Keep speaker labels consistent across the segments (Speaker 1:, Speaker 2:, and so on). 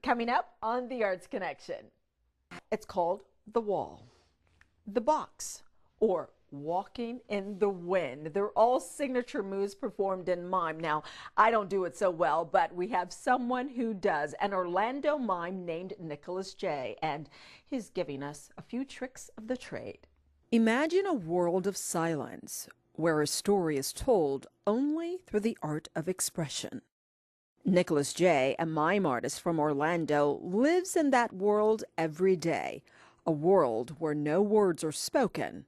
Speaker 1: Coming up on The Arts Connection. It's called The Wall, The Box, or Walking in the Wind. They're all signature moves performed in mime. Now, I don't do it so well, but we have someone who does, an Orlando mime named Nicholas J., and he's giving us a few tricks of the trade. Imagine a world of silence where a story is told only through the art of expression. Nicholas J., a mime artist from Orlando, lives in that world every day, a world where no words are spoken,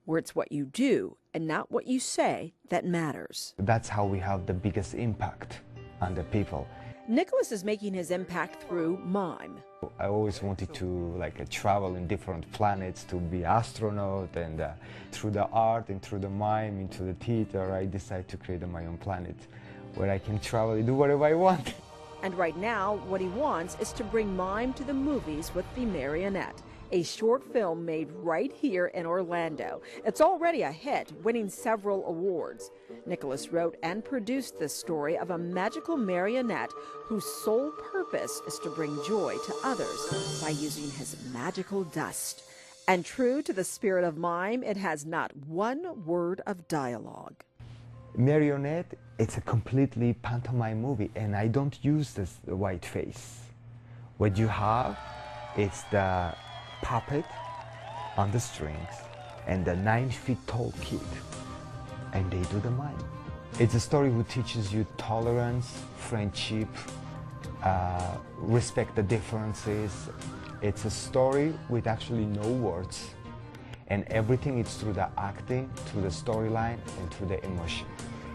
Speaker 1: where it's what you do and not what you say that matters.
Speaker 2: That's how we have the biggest impact on the people.
Speaker 1: Nicholas is making his impact through mime.
Speaker 2: I always wanted to travel in different planets, to be astronaut, and through the art and through the mime, into the theater, I decided to create my own planet where I can travel and do whatever I want.
Speaker 1: And right now, what he wants is to bring mime to the movies with the Marionette, a short film made right here in Orlando. It's already a hit, winning several awards. Nicholas wrote and produced this story of a magical marionette whose sole purpose is to bring joy to others by using his magical dust. And true to the spirit of mime, it has not one word of dialogue.
Speaker 2: Marionette, it's a completely pantomime movie, and I don't use the white face. What you have is the puppet on the strings and the 9-foot-tall kid, and they do the mime. It's a story who teaches you tolerance, friendship, respect the differences. It's a story with actually no words, and everything is through the acting, through the storyline, and through the emotion.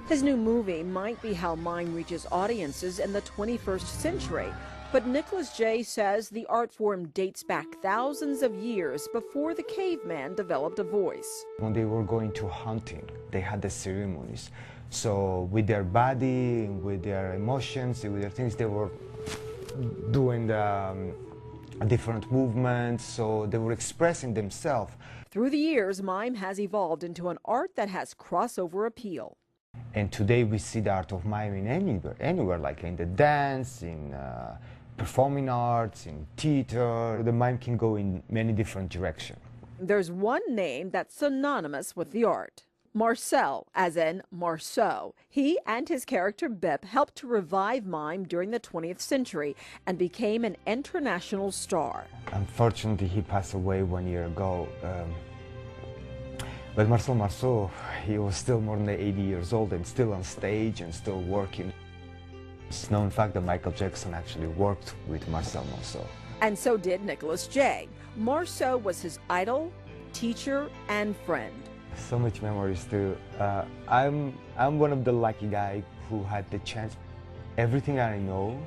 Speaker 1: His new movie might be how mime reaches audiences in the 21st century. But Nicholas J. says the art form dates back thousands of years before the caveman developed a voice.
Speaker 2: When they were going to hunting, they had the ceremonies. So with their body, with their emotions, with their things, they were doing the different movements, so they were expressing themselves.
Speaker 1: Through the years, mime has evolved into an art that has crossover appeal.
Speaker 2: And today we see the art of mime in anywhere, like in the dance, in performing arts, in theater. The mime can go in many different directions.
Speaker 1: There's one name that's synonymous with the art. Marcel, as in Marceau. He and his character Bip helped to revive mime during the 20th century and became an international star.
Speaker 2: Unfortunately, he passed away 1 year ago. But Marcel Marceau, he was still more than 80 years old and still on stage and still working. It's known fact that Michael Jackson actually worked with Marcel Marceau.
Speaker 1: And so did Nicholas J. Marceau was his idol, teacher, and friend.
Speaker 2: So much memories too. I'm one of the lucky guys who had the chance. Everything I know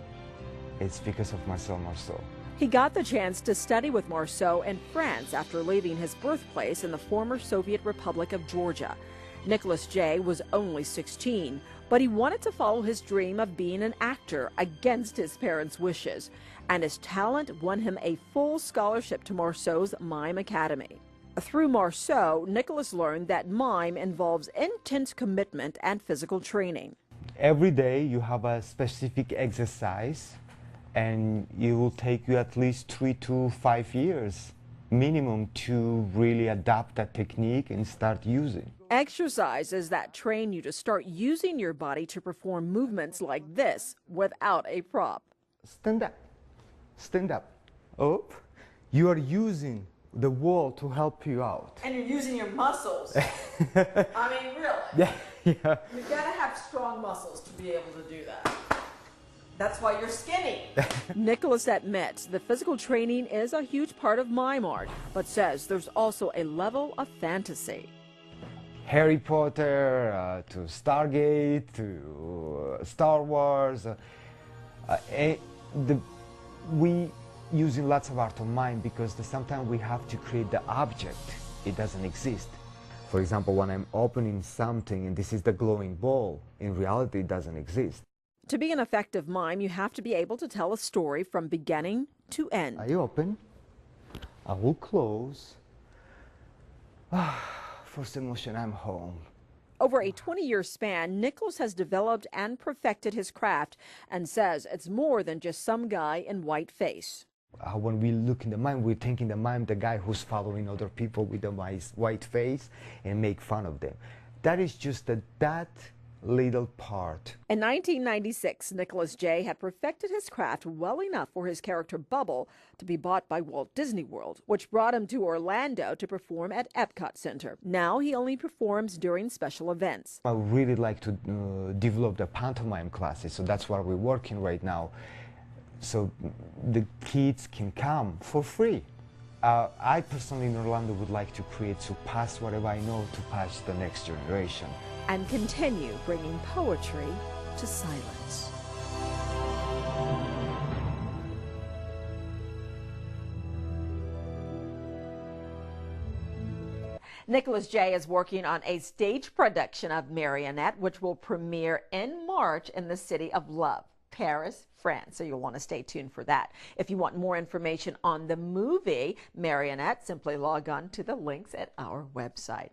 Speaker 2: is because of Marcel Marceau.
Speaker 1: He got the chance to study with Marceau in France after leaving his birthplace in the former Soviet Republic of Georgia. Nicholas J. was only 16, but he wanted to follow his dream of being an actor against his parents' wishes, and his talent won him a full scholarship to Marceau's Mime Academy. Through Marceau, Nicholas learned that mime involves intense commitment and physical training.
Speaker 2: Every day you have a specific exercise, and it will take you at least 3 to 5 years minimum to really adapt that technique and start using.
Speaker 1: Exercises that train you to start using your body to perform movements like this without a prop.
Speaker 2: Stand up. Stand up. Oh, you are using the wall to help you out.
Speaker 1: And you're using your muscles. I mean, really.
Speaker 2: Yeah.
Speaker 1: You've got to have strong muscles to be able to do that. That's why you're skinny. Nicholas admits the physical training is a huge part of mime art, but says there's also a level of fantasy.
Speaker 2: Harry Potter, to Stargate, to Star Wars. We using lots of art of mime because sometimes we have to create the object. It doesn't exist. For example, when I'm opening something and this is the glowing ball, in reality it doesn't exist.
Speaker 1: To be an effective mime, you have to be able to tell a story from beginning to end.
Speaker 2: I open, I will close. First emotion, I'm home.
Speaker 1: Over a 20-year span, Nicholas has developed and perfected his craft and says it's more than just some guy in white face.
Speaker 2: When we look in the mime, we think in the mime the guy who's following other people with a white face and make fun of them. That is just that little part.
Speaker 1: In 1996, Nicholas J. had perfected his craft well enough for his character Bubble to be bought by Walt Disney World, which brought him to Orlando to perform at Epcot Center. Now he only performs during special events.
Speaker 2: I would really like to develop the pantomime classes, so that's what we're working right now. So the kids can come for free. I personally in Orlando would like to create to pass whatever I know to pass the next generation.
Speaker 1: And continue bringing poetry to silence. Nicholas J. is working on a stage production of Marionette, which will premiere in March in the city of Love, Paris, France. So you'll want to stay tuned for that. If you want more information on the movie Marionette, simply log on to the links at our website.